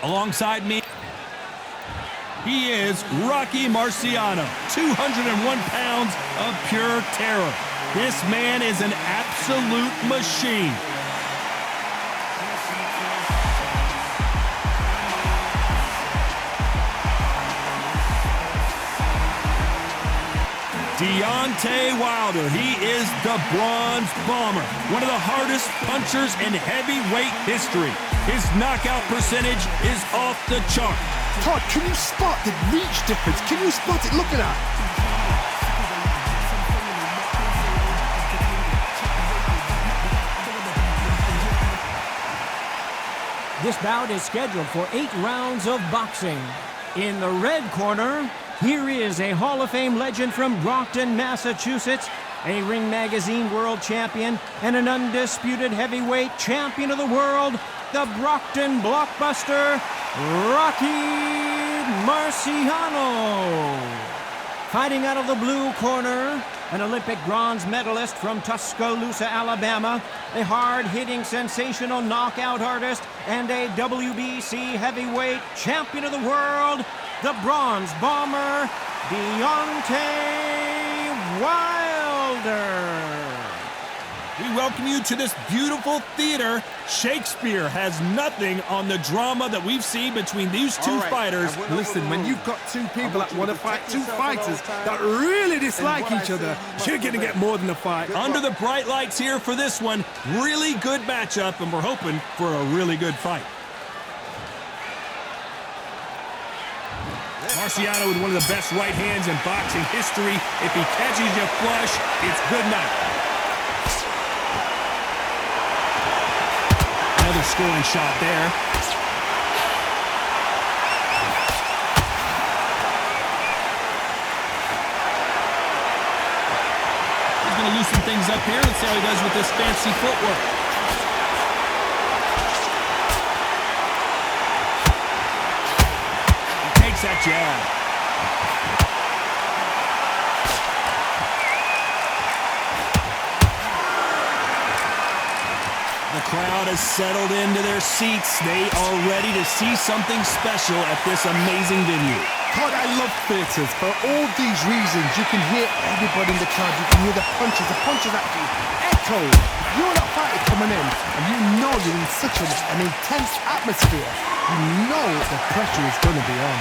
Alongside me, he is Rocky Marciano, 201 pounds of pure terror. This man is an absolute machine. Deontay Wilder, he is the Bronze Bomber, one of the hardest punchers in heavyweight history. His knockout percentage is off the chart. Todd, can you spot the reach difference? Can you spot it? Look at that. This bout is scheduled for 8 rounds of boxing. In the red corner, here is a Hall of Fame legend from Brockton, Massachusetts, a Ring Magazine world champion, and an undisputed heavyweight champion of the world, the Brockton blockbuster, Rocky Marciano. Fighting out of the blue corner, an Olympic bronze medalist from Tuscaloosa, Alabama, a hard-hitting, sensational knockout artist, and a WBC heavyweight champion of the world, the Bronze Bomber, Deontay Wilder. We welcome you to this beautiful theater. Shakespeare has nothing on the drama that we've seen between these two fighters. Listen, when you've got two people that want to fight, two fighters that really dislike each other, you're going to get more than a fight. Under the bright lights here for this one, really good matchup, and we're hoping for a really good fight. Marciano with one of the best right hands in boxing history. If he catches you flush, it's good night. Another scoring shot there. He's going to loosen things up here. Let's see how he does with this fancy footwork. He takes that jab. The crowd has settled into their seats. They are ready to see something special at this amazing venue. God, I love theatres. For all these reasons, you can hear everybody in the crowd. You can hear the punches actually echo. You're not fighting coming in, and you know you're in such an intense atmosphere. You know the pressure is going to be on.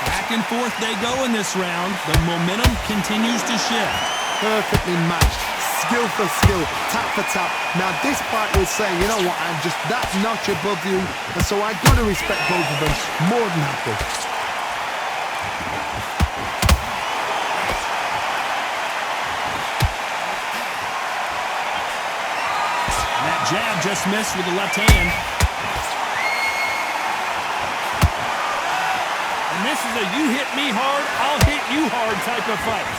Back and forth they go in this round. The momentum continues to shift. Perfectly matched, skill for skill, tap for tap. Now this fight was saying, you know what, I'm just that notch above you, and so I got to respect both of them more than happy. And that jab just missed with the left hand. And this is a you hit me hard, I'll hit you hard type of fight.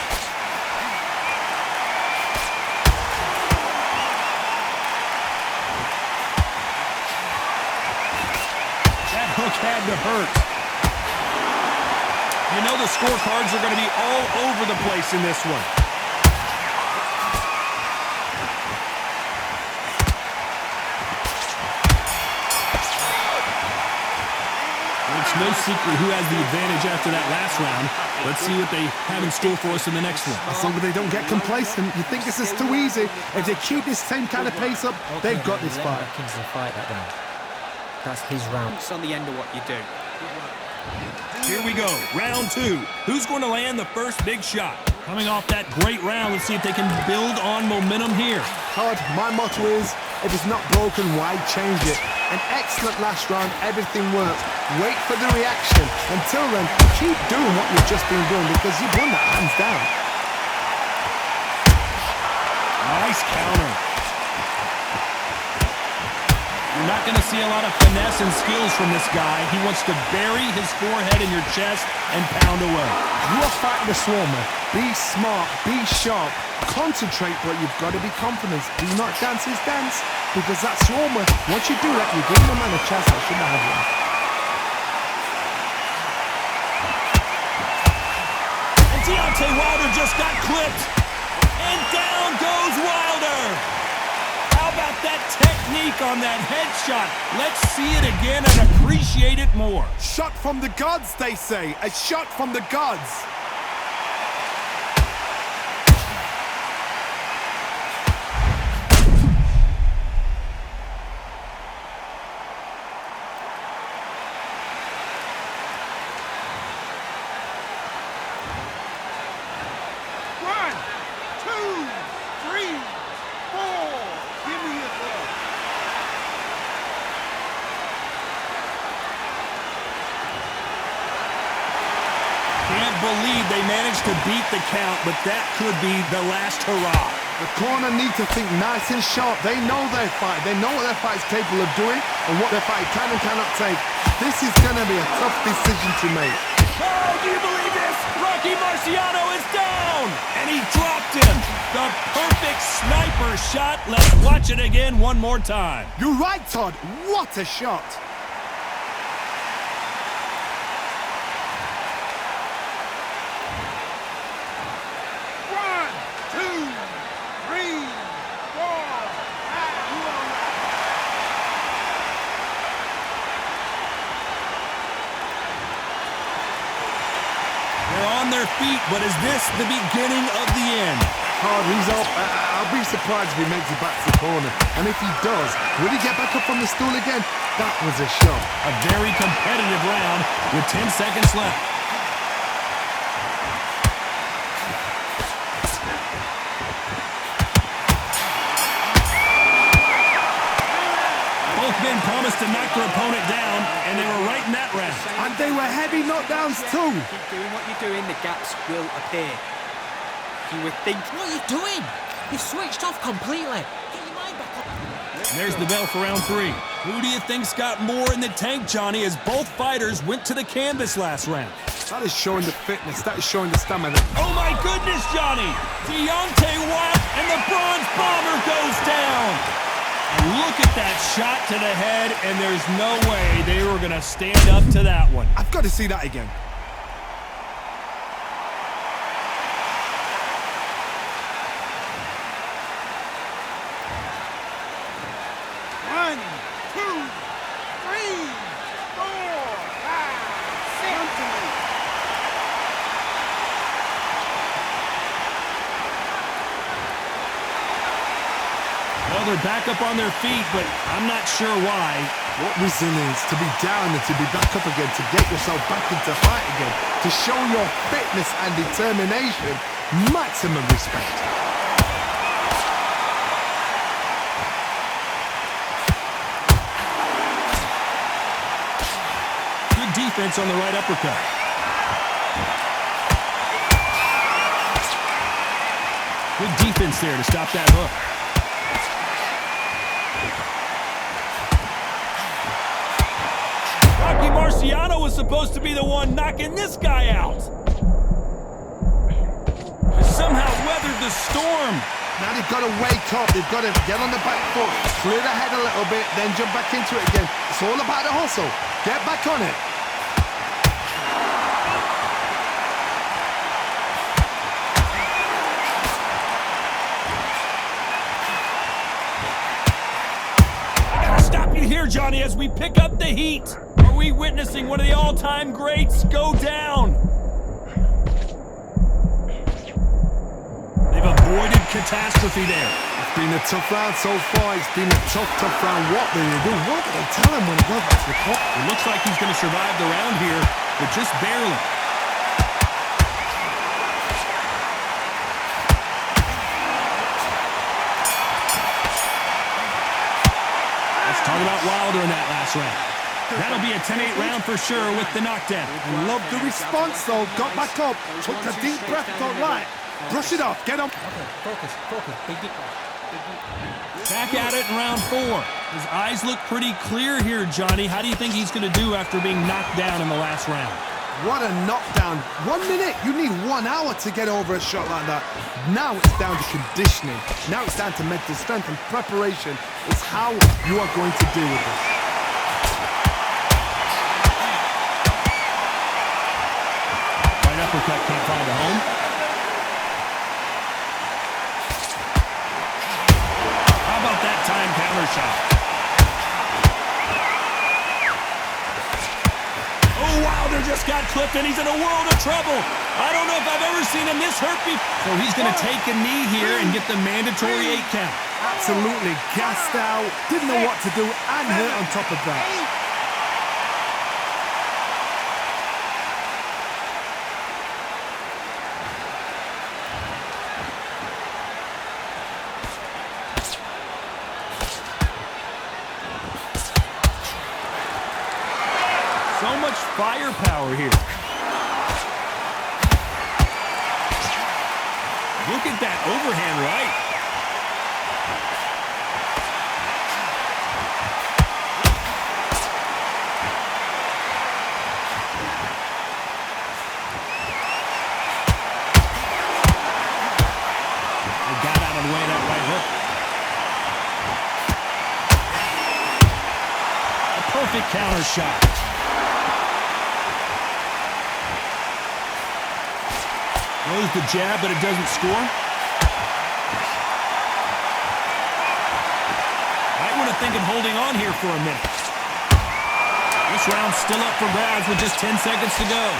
Hook had to hurt. You know the scorecards are going to be all over the place in this one. It's no secret who has the advantage after that last round. Let's see what they have in store for us in the next one. As long as they don't get complacent, you think this is too easy. If they keep this same kind of pace up, they've got this fight. That's his round. It's on the end of what you do. Here we go, round 2. Who's going to land the first big shot? Coming off that great round, let's see if they can build on momentum here. Todd, my motto is, if it's not broken, why change it? An excellent last round, everything works. Wait for the reaction. Until then, keep doing what you've just been doing because you've won that hands down. Nice counter. You're not going to see a lot of finesse and skills from this guy. He wants to bury his forehead in your chest and pound away. You are fighting the Swarmer. Be smart, be sharp, concentrate, but you've got to be confident. Do not dance his dance, because that Swarmer, once you do that, you give the man a chance that shouldn't have one. And Deontay Wilder just got clipped. And down goes Wilder. How about that technique on that headshot. Let's see it again and appreciate it more. Shot from the gods, they say. A shot from the gods. Can't believe they managed to beat the count, but that could be the last hurrah. The corner need to think nice and sharp. They know their fight. They know what their fight is capable of doing and what their fight can and cannot take. This is going to be a tough decision to make. Oh, do you believe this? Rocky Marciano is down! And he dropped him. The perfect sniper shot. Let's watch it again one more time. You're right, Todd. What a shot. On their feet, but is this the beginning of the end? Hard, he's up. I'll be surprised if he makes it back to the corner. And if he does, will he get back up from the stool again? That was a shot. A very competitive round with 10 seconds left. Both men promised to knock their opponent down, and they were right in that round. And they were heavy knockdowns too. Keep doing what you're doing, the gaps will appear. You would think... What are you doing? You've switched off completely. Get your mind back up. There's the bell for round 3. Who do you think's got more in the tank, Johnny, as both fighters went to the canvas last round? That is showing the fitness. That is showing the stamina. Oh my goodness, Johnny! Deontay Wilder and the Bronze Bomber goes down! And look at that shot to the head, and there's no way they were going to stand up to that one. I've got to see that again. One, two, three, four, five, six. Well, they're back up on their feet, but I'm not sure why. What resilience to be down and to be back up again, to get yourself back into fight again, to show your fitness and determination. Maximum respect. Good defense on the right uppercut. Good defense there to stop that hook. Rocky Marciano was supposed to be the one knocking this guy out. Somehow weathered the storm. Now they've got to wake up. They've got to get on the back foot, clear the head a little bit, then jump back into it again. It's all about the hustle. Get back on it. Here, Johnny, as we pick up the heat. Are we witnessing one of the all-time greats go down? They've avoided catastrophe there. It's been a tough round so far. It's been a tough round. What do they do? What do they tell him when he goes back to the court? It looks like he's going to survive the round here, but just barely. Talk about Wilder in that last round. That'll be a 10-8 round for sure with the knockdown. I love the response though. Got back up, took a deep breath, thought, right, brush it off, get on. Okay, focus. Big deep breath. Back at it in round 4. His eyes look pretty clear here, Johnny. How do you think he's going to do after being knocked down in the last round? What a knockdown. 1 minute. You need 1 hour to get over a shot like that. Now it's down to conditioning. Now it's down to mental strength and preparation. It's how you are going to deal with this. Right uppercut can't find a home. How about that big-time counter shot. Oh, Wilder just got clipped, and he's in a world of trouble. I don't know if I've ever seen him this hurt before. So he's going to take a knee here and get the mandatory 8 count. Absolutely gassed out, didn't know what to do, and hurt on top of that. So much firepower here. Look at that overhand right. They got out of the way of that right hook. A perfect counter shot. Throws the jab, but it doesn't score. Might want to think of holding on here for a minute. This round's still up for grabs with just 10 seconds to go.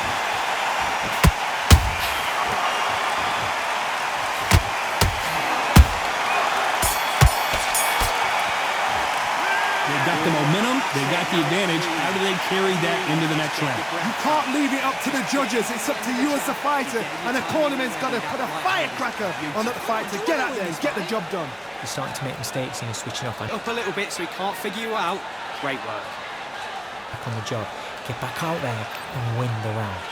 They've got the momentum, they've got the advantage. How do they carry that into the next round? You can't leave it up to the judges. It's up to you as the fighter, and the cornerman's got to put a firecracker on that fight to get out there and get the job done. He's starting to make mistakes and he's switching off. Up a little bit so he can't figure you out. Great work. Back on the job. Get back out there and win the round.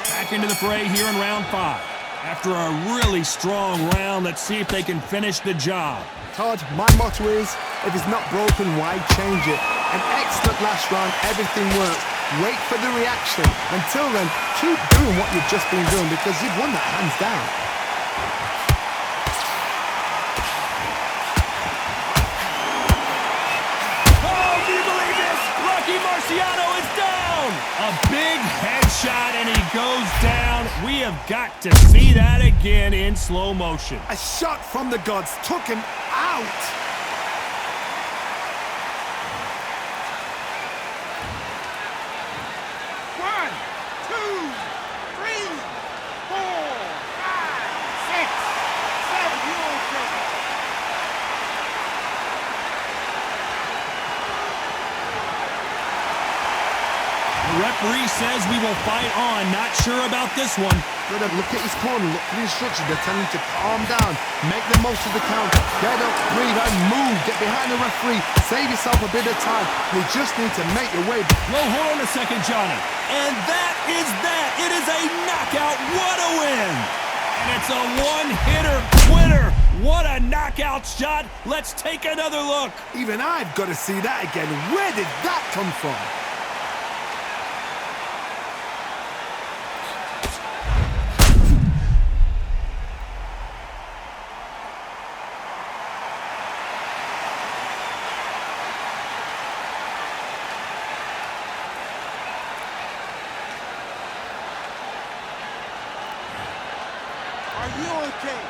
Back into the fray here in round 5. After a really strong round, let's see if they can finish the job. Todd, my motto is, if it's not broken, why change it? An excellent last round, everything worked. Wait for the reaction. Until then, keep doing what you've just been doing because you've won that hands down. Oh, do you believe this? Rocky Marciano is down! A big headshot and he goes down. We have got to see that again in slow motion. A shot from the gods took him out. One, two, three, four, five, six, seven. You okay? The referee says we will fight on. Not sure about this one. Brother, look at his corner, look at the instructions. They're telling him to calm down, make the most of the count, get up, breathe, and move. Get behind the referee, save yourself a bit of time. You just need to make your way. Well, hold on a second, Johnny. And that is that. It is a knockout. What a win. And it's a one-hitter winner. What a knockout shot. Let's take another look. Even I've got to see that again. Where did that come from? Are you okay?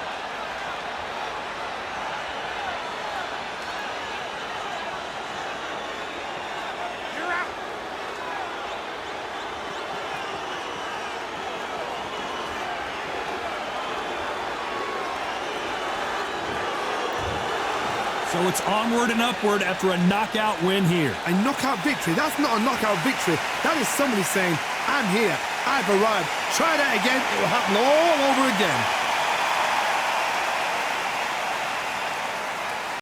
You're out. So it's onward and upward after a knockout win here. A knockout victory? That's not a knockout victory. That is somebody saying, I'm here, I've arrived. Try that again, it will happen all over again.